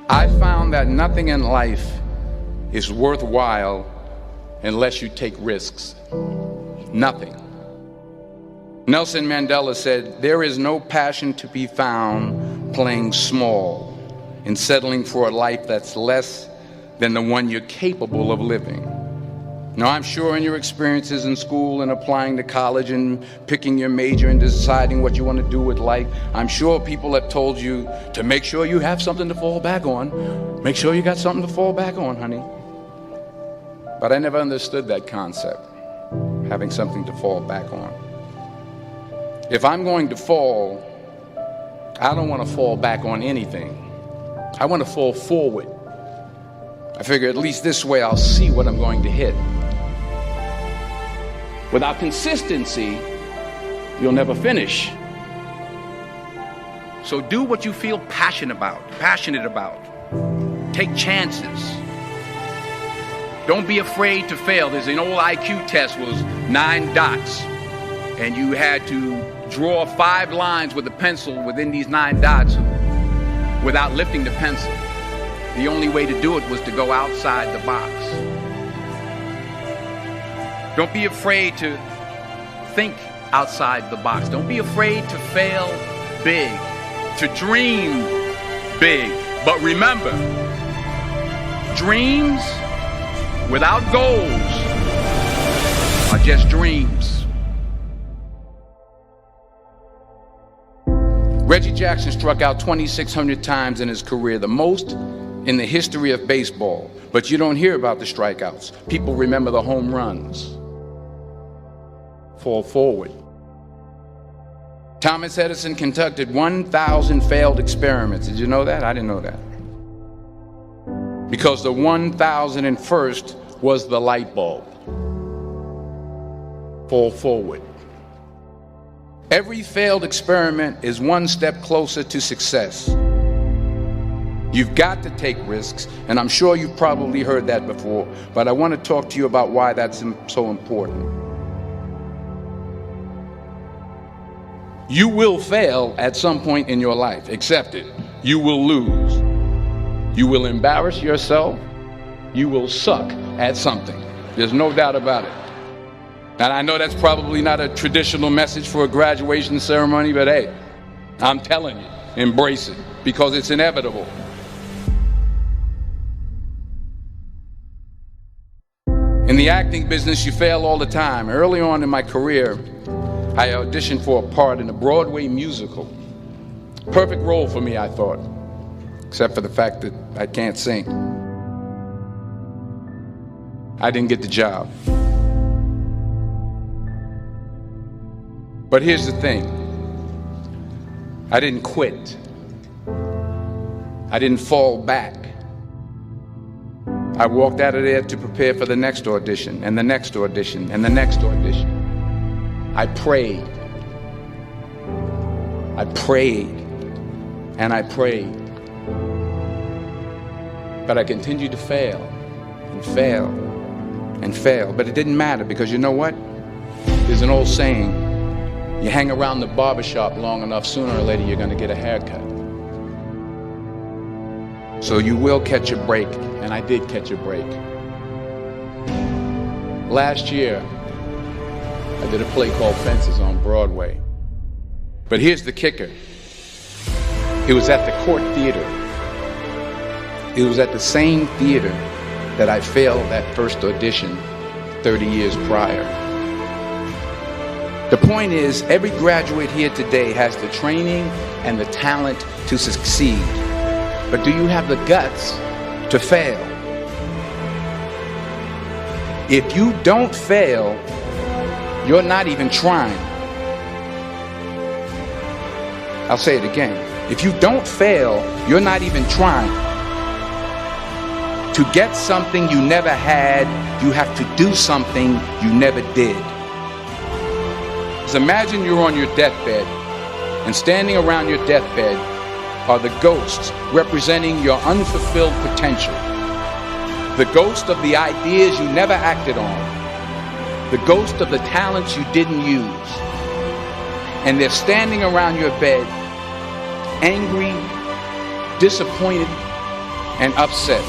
I found that nothing in life is worthwhile unless you take risks. Nothing. Nelson Mandela said, "There is no passion to be found playing small and settling for a life that's less than the one you're capable of living." Now, I'm sure in your experiences in school and applying to college and picking your major and deciding what you want to do with life, I'm sure people have told you to make sure you have something to fall back on. Make sure you got something to fall back on, honey. But I never understood that concept, having something to fall back on. If I'm going to fall, I don't want to fall back on anything. I want to fall forward. I figure at least this way I'll see what I'm going to hit. Without consistency, you'll never finish. So do what you feel passionate about. Take chances. Don't be afraid to fail. There's an old IQ test, was 9 dots, and you had to draw 5 lines with a pencil within these 9 dots without lifting the pencil. The only way to do it was to go outside the box. Don't be afraid to think outside the box. Don't be afraid to fail big, to dream big. But remember, dreams without goals are just dreams. Reggie Jackson struck out 2,600 times in his career, the most in the history of baseball. But you don't hear about the strikeouts. People remember the home runs. Fall forward. Thomas Edison conducted 1,000 failed experiments. Did you know that? I didn't know that. Because the 1,001st was the light bulb. Fall forward. Every failed experiment is one step closer to success. You've got to take risks, and I'm sure you've probably heard that before, but I want to talk to you about why that's so important. You will fail at some point in your life. Accept it. You will lose. You will embarrass yourself. You will suck at something. There's no doubt about it. And I know that's probably not a traditional message for a graduation ceremony, but hey, I'm telling you, embrace it, because it's inevitable. In the acting business, you fail all the time. Early on in my career, I auditioned for a part in a Broadway musical. Perfect role for me, I thought, except for the fact that I can't sing. I didn't get the job. But here's the thing. I didn't quit. I didn't fall back. I walked out of there to prepare for the next audition, and the next audition, and the next audition. I prayed. I prayed. And I prayed. But I continued to fail and fail and fail. But it didn't matter, because you know what? There's an old saying, you hang around the barbershop long enough, sooner or later you're going to get a haircut. So you will catch a break, and I did catch a break. Last year, I did a play called Fences on Broadway. But here's the kicker. It was at the Court Theater. It was at the same theater that I failed that first audition 30 years prior. The point is, every graduate here today has the training and the talent to succeed. But do you have the guts to fail? If you don't fail, you're not even trying. I'll say it again. If you don't fail, you're not even trying. To get something you never had, you have to do something you never did. Just imagine you're on your deathbed, and standing around your deathbed are the ghosts representing your unfulfilled potential. The ghost of the ideas you never acted on. The ghost of the talents you didn't use. And they're standing around your bed, angry, disappointed, and upset.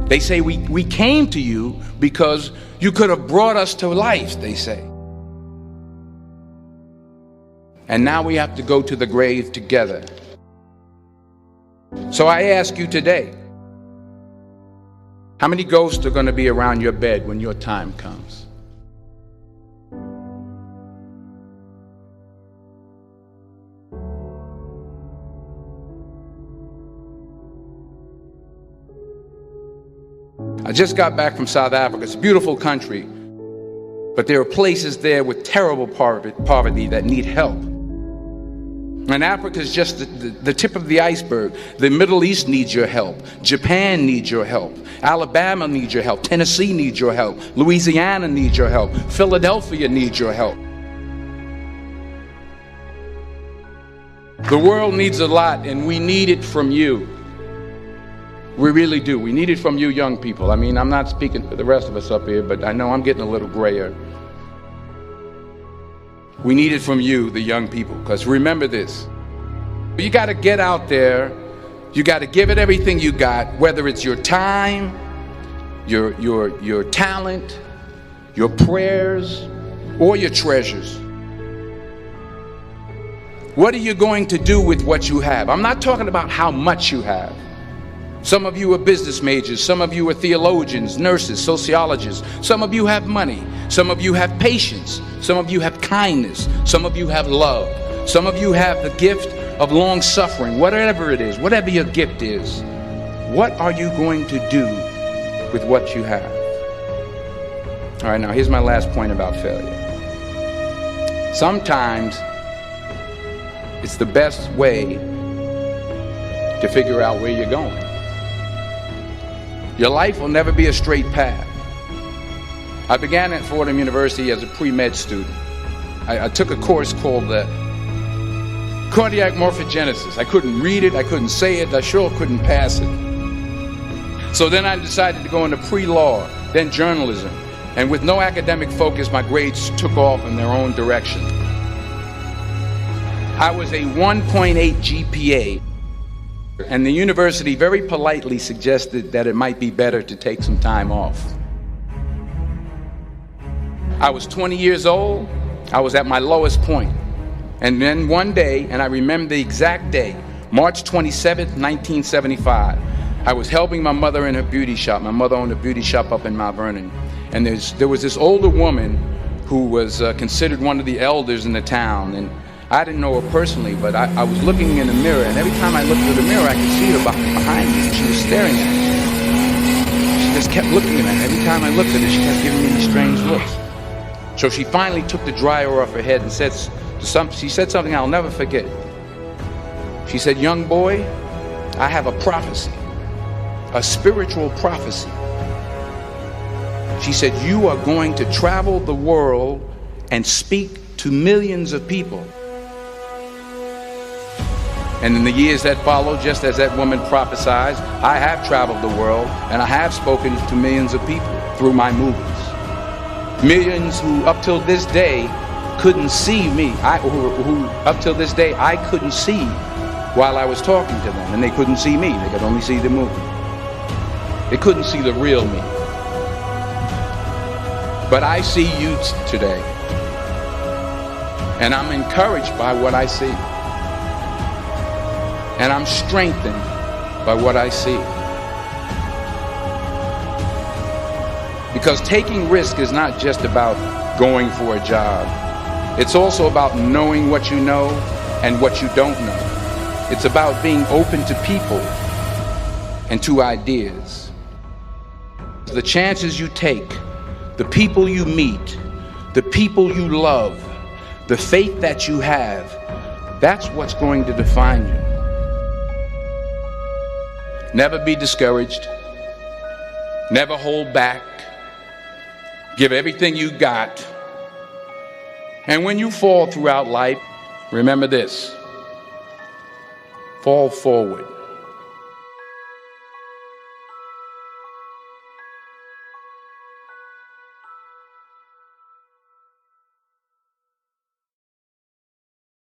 They say we came to you because you could have brought us to life, they say. And now we have to go to the grave together. So I ask you today, how many ghosts are going to be around your bed when your time comes? I just got back from South Africa. It's a beautiful country, but there are places there with terrible poverty that need help. And Africa is just the tip of the iceberg. The Middle East needs your help. Japan needs your help. Alabama needs your help. Tennessee needs your help. Louisiana needs your help. Philadelphia needs your help. The world needs a lot, and we need it from you. We really do. We need it from you young people. I mean, I'm not speaking for the rest of us up here, but I know I'm getting a little grayer. We need it from you, the young people, because remember this. You got to get out there. You got to give it everything you got, whether it's your time, your talent, your prayers, or your treasures. What are you going to do with what you have? I'm not talking about how much you have. Some of you are business majors, some of you are theologians, nurses, sociologists. Some of you have money, some of you have patience, some of you have kindness, some of you have love, some of you have the gift of long suffering. Whatever it is, whatever your gift is, what are you going to do with what you have? All right, now here's my last point about failure. Sometimes it's the best way to figure out where you're going. Your life will never be a straight path. I began at Fordham University as a pre-med student. I took a course called cardiac morphogenesis. I couldn't read it, I couldn't say it, I sure couldn't pass it. So then I decided to go into pre-law, then journalism. And with no academic focus, my grades took off in their own direction. I was a 1.8 GPA. And the university very politely suggested that it might be better to take some time off. I was 20 years old. I was at my lowest point. And then one day, and I remember the exact day, March 27th, 1975, I was helping my mother in her beauty shop. My mother owned a beauty shop up in Mount Vernon. And there was this older woman who was considered one of the elders in the town. And I didn't know her personally, but I was looking in the mirror, and every time I looked in the mirror, I could see her behind me, and she was staring at me. She just kept looking at me. Every time I looked at her, she kept giving me these strange looks. So she finally took the dryer off her head and she said something I'll never forget. She said, "Young boy, I have a prophecy, a spiritual prophecy." She said, "You are going to travel the world and speak to millions of people." And in the years that followed, just as that woman prophesied, I have traveled the world and I have spoken to millions of people through my movies. Millions who up till this day couldn't see me, who up till this day I couldn't see while I was talking to them, and they couldn't see me, they could only see the movie. They couldn't see the real me. But I see you today, and I'm encouraged by what I see. And I'm strengthened by what I see. Because taking risk is not just about going for a job. It's also about knowing what you know and what you don't know. It's about being open to people and to ideas. The chances you take, the people you meet, the people you love, the faith that you have, that's what's going to define you. Never be discouraged. Never hold back. Give everything you got. And when you fall throughout life, remember this: fall forward.